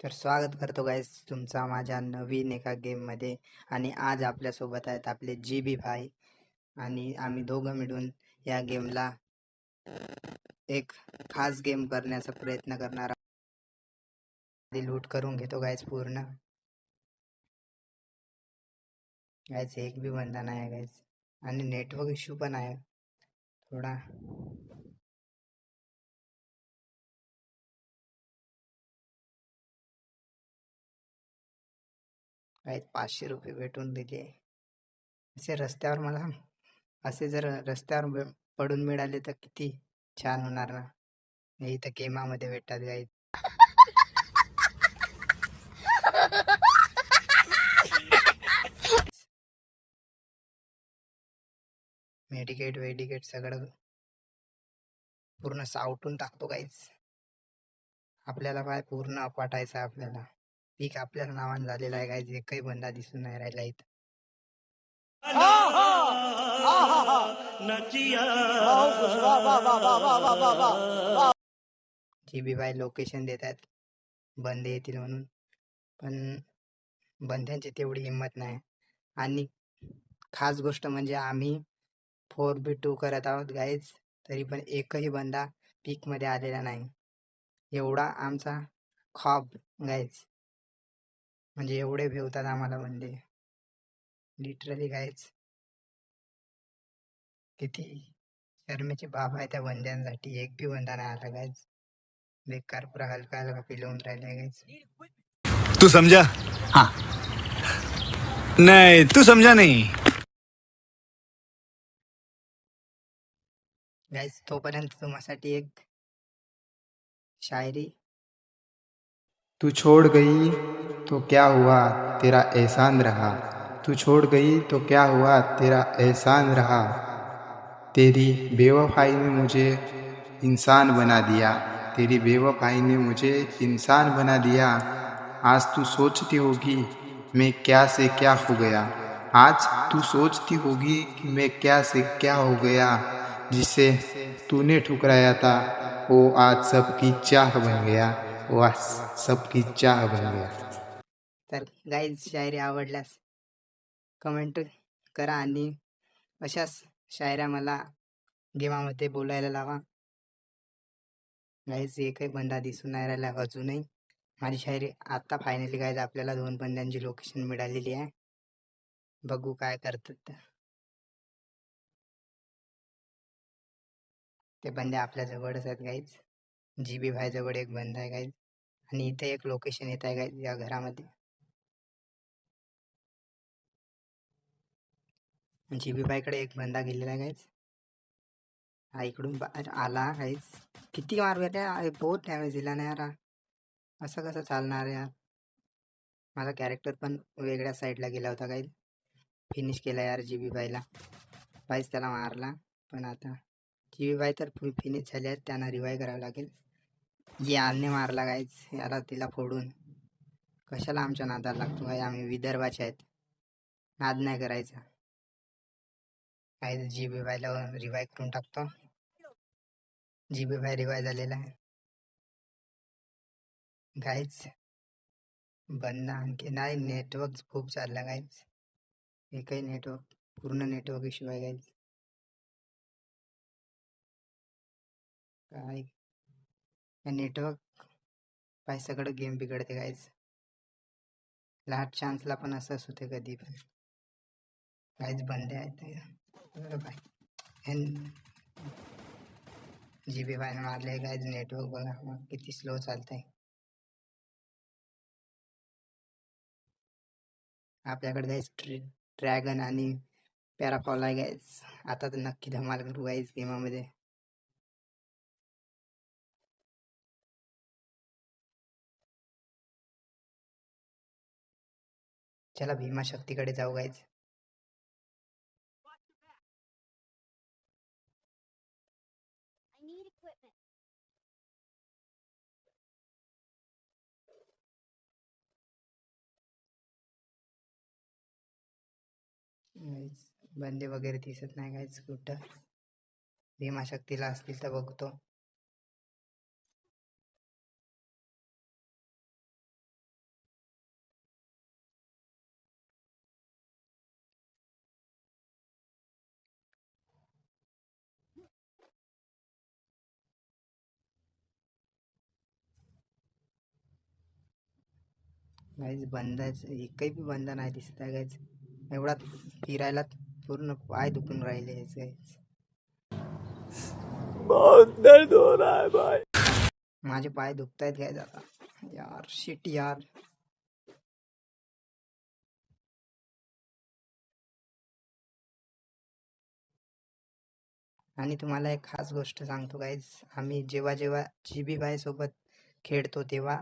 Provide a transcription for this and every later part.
तर स्वागत करतो गाईस तुमचा माझ्या नवीन एका गेममध्ये. आणि आज आपल्यासोबत आहेत आपले GB भाई आणि आम्ही दोघं मिळून या गेमला एक खास गेम करण्याचा प्रयत्न करणार आहोत. आधी लूट करून घेतो गाईस पूर्ण. गाईस एक भी बंदा नाही आहे गाईस, आणि नेटवर्क इश्यू पण आहे थोडा. गाईस 500 रुपये भेटून दिले. असे रस्त्यावर मला असे जर रस्त्यावर पडून मिळाले तर किती छान होणार ना. हे इथं गेमामध्ये भेटतात गाईस. मेडिकेट सगळं पूर्ण सावटून टाकतो गाईच. आपल्याला काय पूर्ण वाटायचं आपल्याला. पीक आपल्याला नावान झालेला आहे गाईज. एकही बंदा दिसून नाही राहिला इथं. GB बाय लोकेशन देत आहेत बंदे येतील म्हणून, पण बंद्यांची तेवढी हिंमत नाही. आणि खास गोष्ट म्हणजे आम्ही 4v2 करत आहोत गाईज, तरी पण एकही बंदा पीक मध्ये आलेला नाही. एवढा आमचा खॉब गाईज, म्हणजे एवढे भेवतात आम्हाला बंदे लिटरली गाईज. किती शर्मेचे बाप आहे त्या बंद्यांसाठी. एक भी बंदा नाही आला गाईज. बेकार पुरा हलका हलका फील होऊन राहिलाय गाईज. तू समझा? हाँ. नहीं, तू समझा नहीं. गाईज तोपर्यंत तुम्हासाठी एक शायरी. तू छोड़ गई तो क्या हुआ तेरा एहसान रहा, तू छोड़ गई तो क्या हुआ तेरा एहसान रहा, तेरी बेवफाई ने मुझे इंसान बना दिया, तेरी बेवफाई ने मुझे इंसान बना दिया. आज तू सोचती होगी मैं क्या से क्या हो गया, आज तू सोचती होगी कि मैं क्या से क्या हो गया, जिसे तूने ठुकराया था वो आज सबकी चाह बन गया, वो आज सबकी चाह बन गया. तर गाईज शायरी आवडल्यास कमेंट करा आणि अशाच शायऱ्या मला गेमामध्ये बोलायला लावा. गाईज एकही बंदा दिसून नाही राहिला अजूनही. माझी शायरी आता फायनली गाईज आपल्याला 2 बंद्यांची लोकेशन मिळालेली आहे. बघू काय करतात ते बंदे. आपल्या जवळच आहेत गाईज. GB भाई जवळ एक बंदा आहे गाईज, आणि इथे एक लोकेशन येत आहे गाईज या घरामध्ये. GB भाई कडे एक बंदा गेलेला आहे गाईज. हा इकडून बाहेर आला गाईज. किती मारूया त्या, बहुत डॅमेज दिला नाही यार. असं कसं चालणार यार. माझा कॅरेक्टर पण वेगळ्या साईडला गेला होता गाईज. फिनिश केला यार GB भाईला. भाईच त्याला मारला, पण आता GB भाई तर फिनिश झाले आहेत. त्यांना रिवाय करावं लागेल. याने मारला गाईज याला, तिला फोडून. कशाला आमच्या नादाला लागतो भाई. आम्ही विदर्भाचे आहेत, नाद नाही करायचा. गाईज GB भाईला रिवाय करून टाकतो. GB भाई रिवाय झालेला आहे गाईज. बंद आणखी नाही. नेटवर्क खूप चालला गाईज. एकही नेटवर्क, पूर्ण नेटवर्क इश्यू आहे गाईज. काय नेटवर्क पाय सगळं गेम बिघडते गाईज. लास्ट चान्सला पण असंच होते कधी पण गाईज. बंदे आहेत GB भाई मारले गाईज. नेटवर्क बघा किती स्लो चालतंय. आपल्याकडे गाईज ड्रॅगन आणि पॅराफॉल आहे गाईज. आता तर नक्की धमाल करू गाईज गेमामध्ये. चला भीमा शक्तीकडे जाऊ गाईज. बंदे वगैरे दिसत नाही गाईज कुठं. भीमा शक्तीला असतील तर बघतो. गाईज बंदाच एकही बी बंदा नाही दिसत आहे गाईज. एवढा फिरायला पूर्ण पाय दुखून राहिले गाईज. माझे पाय दुखत आहेत गाईज आता. यार शिट यार. आणि तुम्हाला एक खास गोष्ट सांगतो गाईज, आम्ही जेव्हा जेव्हा जीबी बाय सोबत खेळतो तेव्हा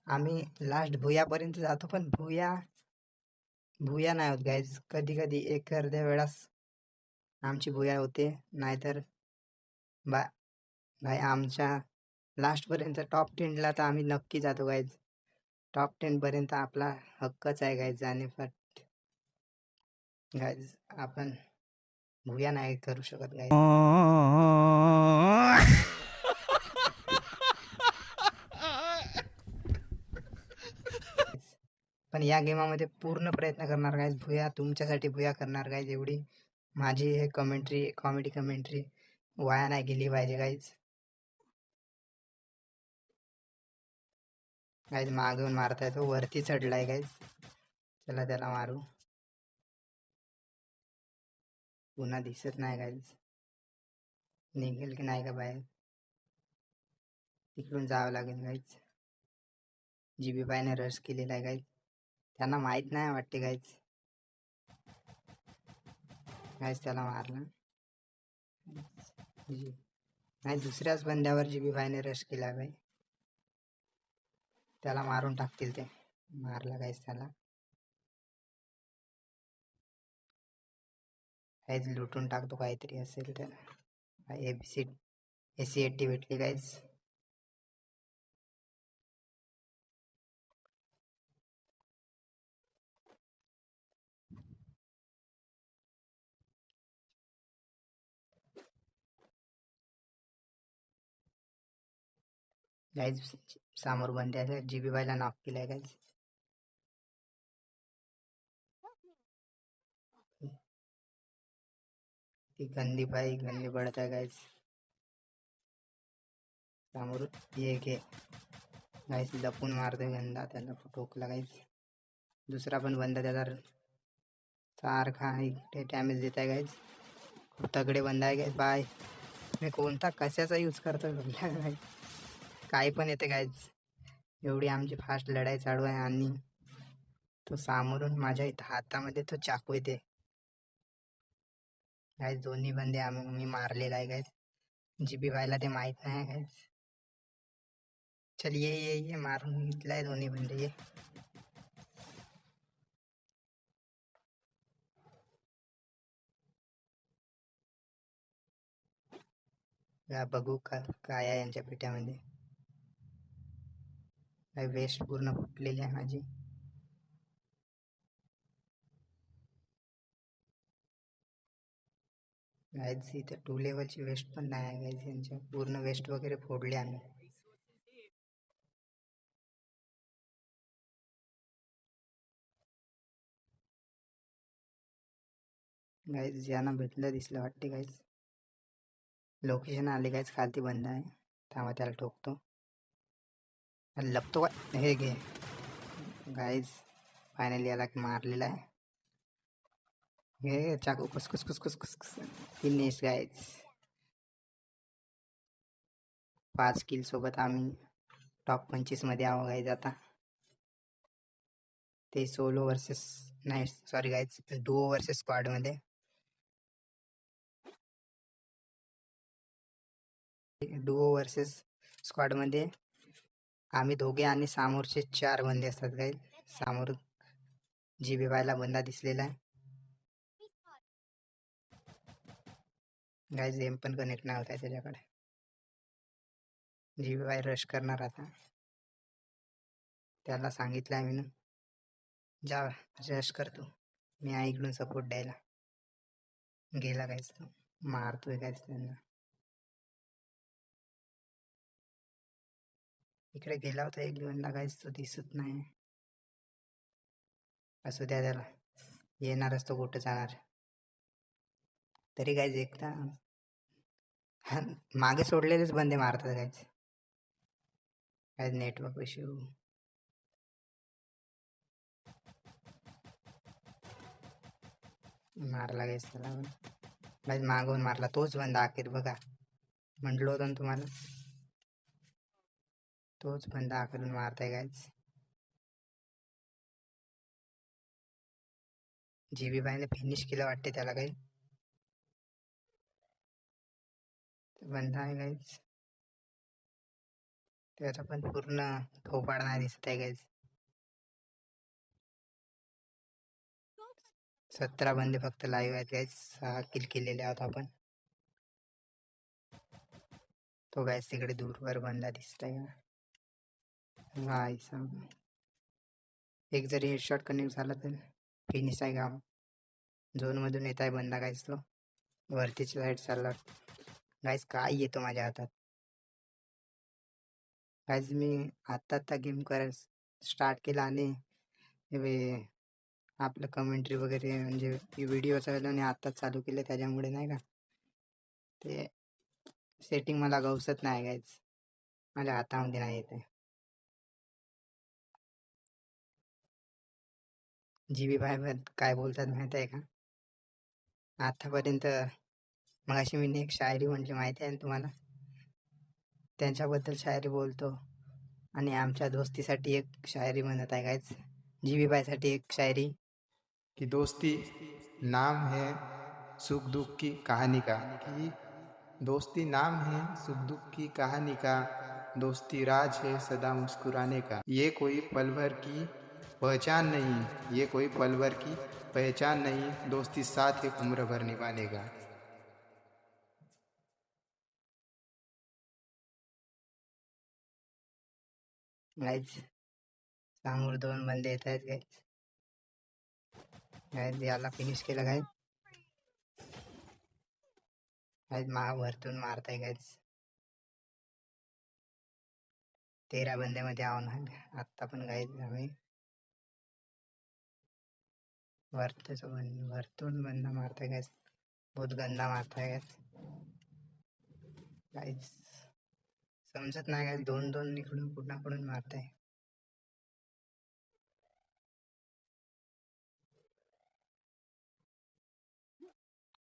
आम्ही लास्ट भुयापर्यंत जातो, पण भुया नाही होत गाईज. कधी कधी एक अर्ध्या वेळास आमची भुया होते, नाहीतर बा भाई आमच्या लास्टपर्यंत टॉप 10ला तर आम्ही नक्की जातो गाईज. टॉप 10पर्यंत आपला हक्कच आहे गाईज जाणे. पण गाईज आपण भुया नाही करू शकत गाईज. पण या गेमामध्ये पूर्ण प्रयत्न करणार गाईज. भुया तुमच्यासाठी भुया करणार गाईज. एवढी माझी हे कॉमेडी कमेंट्री वाया नाही गेली पाहिजे गाईज. गाईज मागून मारताय, तो वरती चढलाय गाईज. चला त्याला मारू. पुन्हा दिसत नाही गाईज. निघेल की नाही का बाहेर. तिकडून जावं लागेल गाईज. जीबी बायने रश केलेला आहे गाईज. त्यांना माहित नाही वाटते गाईज. गाईज त्याला मारला नाही. दुसऱ्याच बंद्यावर जीबी बायने रश केला बाई. त्याला मारून टाकतील ते. मारला गाईज त्याला. गाईज लुटून टाकतो काहीतरी असेल तर. AC-80 भेटली गाईज. गाईज समोर बंद्या जीबी बायला नॉक केलाय गाईज. ती गंदी पडत आहे गाईज. समोर ये घे गाईज. लपून मारतोय गंदा, त्याला ठोकला गाईज. दुसरा पण बंदा त्याचा सारखा डॅमेज देत आहे गाईज. खूप तगडे बंदा आहे गाईज. बाय मी कोणता कशाचा यूज करतोय गाईज. काही पण येते गाईज. एवढी आमची फास्ट लढाई चालू आहे आणि तो सामोरून माझ्या हातामध्ये तो चाकू येते गाईज. दोन्ही बंदे मी मारलेला आहे गाईज. जीबी व्हायला ते माहित नाही गाईज. चल ये मारून घेतलाय दोन्ही बंदे. ये बघू काय आहे यांच्या पिठ्यामध्ये. वेस्ट पूर्ण फुटलेली आहे माझी. गाईज इथे 2 लेवलची वेस्ट पण नाही आहे गाईज. यांच्या पूर्ण वेस्ट वगैरे फोडले आम्ही. गाईज यांना भेटलं दिसलं वाटते गाईज. लोकेशन आले गाईज. खालती बंद आहे. थांबा त्याला ठोकतो. लपतो का हे घे गाईज. फायनली याला मारलेला आहे. हे चाकू कुस फिनिश गाईज. 5 किल सोबत आम्ही टॉप 25 मध्ये आहो गाईज आता. ते सोलो वर्सेस नाही sorry guys, Duo versus squad मध्ये. डुओ वर्सेस स्क्वॉड मध्ये आम्ही दोघे आणि समोरचे 4 बंदे असतात गाईज. समोर जीबी व्हायला बंदा दिसलेला आहे गाईज. एम पण कनेक्ट नाही होत आहे त्याच्याकडे. जीबी वाय रश करणार आता. त्याला सांगितलं आहे मी, जा रश करतो. मी आहे इकडून सपोर्ट द्यायला. गेला गाईज तो. मारतोय गाईज त्यांना. इकडे गेला होता एक बंदा गाईज, तो दिसत नाही. असू द्या त्याला. येणारच तो कुठं जाणार. तरी गाईज एकदा मागे सोडलेलेच बंदे मारतात गाईज. Network issue. मारला गाईस त्याला पण. गाईस मागून मारला तोच बंदा अखेर बघा. म्हटलं होतं ना तुम्हाला, तोच बंदा अखेरून मारताय गाईस. जीबी बाईने फिनिश केलं वाटते त्याला काही. बंदा आहे गाईस, त्याचा पण पूर्ण थोपाड नाही दिसत आहे गाईस. 17 बंदे फक्त लाईव्ह आहेत गाईस. 6 किल केलेले आहोत आपण. तो गाईस तिकडे दूरवर बंदा दिसतंय का गाईस. एक जरी हेडशॉट कनेक्ट झाला तर फिनिश आहे का. झोन मधून येत आहे बंदा गाईस. तो वरतीची साईड चालला गाईस. काय येतो माझ्या हातात गाईस. मी आता गेम करायला स्टार्ट केला आणि आपलं कमेंट्री वगैरे म्हणजे व्हिडिओ चालू आणि आत्ताच चालू केले, त्याच्यामुळे नाही का ते सेटिंग मला गवसत नाही गाईज. माझ्या हातामध्ये नाही येते. जीबी भाई काय बोलतात माहित आहे का. आतापर्यंत मग अशी मी एक शायरी म्हटली माहिती आहे ना तुम्हाला. त्यांच्याबद्दल शायरी बोलतो आणि आमच्या दोस्तीसाठी एक शायरी म्हणत आहे गाईज. जीबी भाई साठी एक शायरी कि दोस्ती नाम है सुख दुख की कहानी का, कि दोस्ती नाम है सुख दुख की कहानी का, दोस्ती राज है सदा मुस्कुराने का, ये कोई पल भर की पहचान नहीं, ये कोई पल भर की पहचान नहीं, दोस्ती साथ एक उम्र भर निभाने का. गाईज. समोर 2 बंदे येत आहेत गाईज. गाईज याला फिनिश केलं गाईज. गाईज वरतून मारताय गाईज. 13 बंद्यामध्ये आव्हान आत्ता पण गाईज. आम्ही वरतून बंदा मारताय गाईज. बहुत गंदा मारताय गाईज. गाईज समजत नाही गाईज. 2-2 इकडून कुणाकडून मारताय.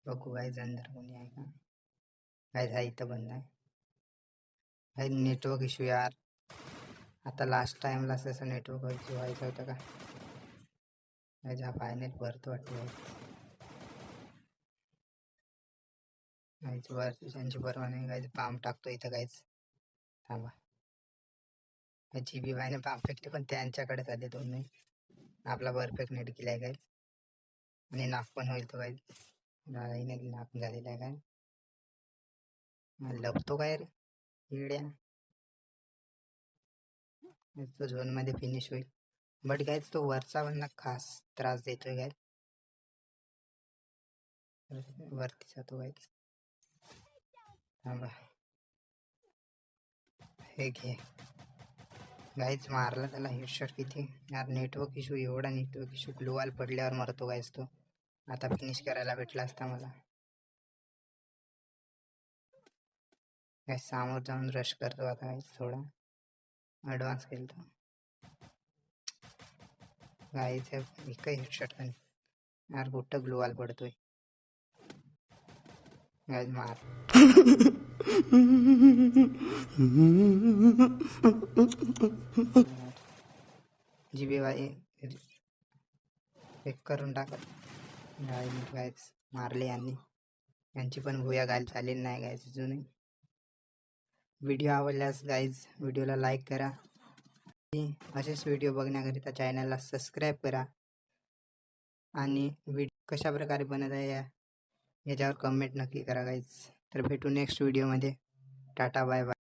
बघू गाईज अंदर कोणी आहे का. गाईज हा इथं बंद आहे. गाईज नेटवर्क इश्यू यार. आता लास्ट टाइमला असं नेटवर्क इश्यू व्हायचं होतं का. गाईज हा फायनल भरतो वाटतं. गाईज वर त्यांची परवा नाही गाईज. पाम टाकतो इथं गाईज. थांबा. जीबी भाईने पाम फेकले पण त्यांच्याकडे झाले 2 नाही. आपला परफेक्ट नेट केलाय गाईज आणि नाक पण होईल तो गाईज. गाईने नाक झालेला आहे काय. लपतो काय रे इड्या. तो झोन मध्ये फिनिश होईल. बट गाईज तो वरचा बंदा खास त्रास देतोय गाईज. वरती जातो गाईज. थांबा. हे घे गाईज. मारला त्याला हेडशॉट. किती यार नेटवर्क इश्यू. एवढा नेटवर्क इश्यू. ग्लोवाल पडल्यावर मरतो गाईज तो. आता फिनिश करायला भेटला असता मला. गाईज समोर जाऊन रश करतो आता गाईज. थोडा ॲडव्हान्स केलतो गाईज. एक हेडशॉट पण यार. कुठं ग्लोवाल पडतोय गाईज. मार. जीबी भाई एक करून टाकत गाईज. मारले यांची पण भूया घाल चालेल नाही गाईज अजूनही. व्हिडिओ आवडल्यास गाईज व्हिडिओला लाईक करा. असेच व्हिडिओ बघण्याकरिता चॅनलला सबस्क्राईब करा आणि व्हिडिओ कशा प्रकारे बनत आहे याच्यावर कमेंट नक्की करा गाईज. तर भेटू नेक्स्ट व्हिडिओमध्ये. Tata bye bye.